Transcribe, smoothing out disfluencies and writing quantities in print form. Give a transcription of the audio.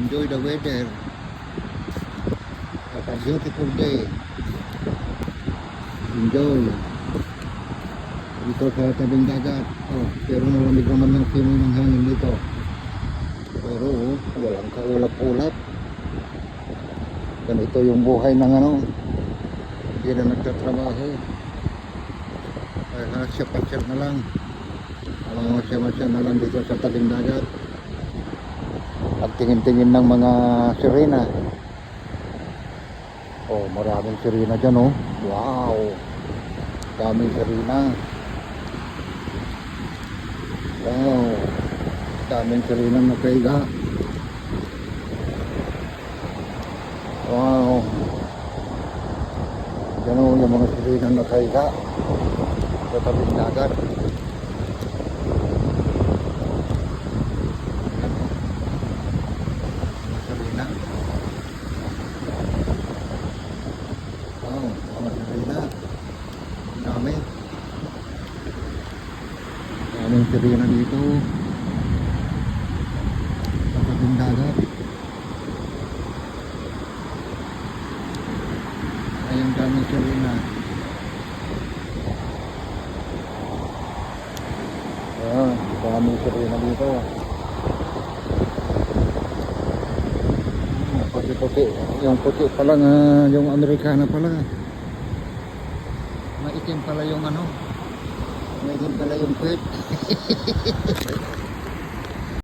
enjoy the weather. Have a beautiful day. Enjoy. Dito sa tabing dagat. Oh, pero malamig naman ng simoy ng hangin dito. Pero walang kaulap-ulap. Ganito yung buhay ng ano. Hindi na nagtatrabaho. Ay hasya-pasya na lang. Masya-masya na lang dito sa tabing dagat. At tingin-tingin ng mga sirena. Oh, maraming sirena dyan oh. Wow! Daming sirena. Wow! Daming sirena na kaiga. Wow! Dyan oh, yung mga sirena na kaiga. Sa tabing dagat. Daming sirena dito sa tabing dagat. Ayun, daming sirena. Ayan, daming sirena dito. Puti-puti, yung puti pala nga, yung Amerikana pala. Maitim pala yung ano. Maitim pala yung pet.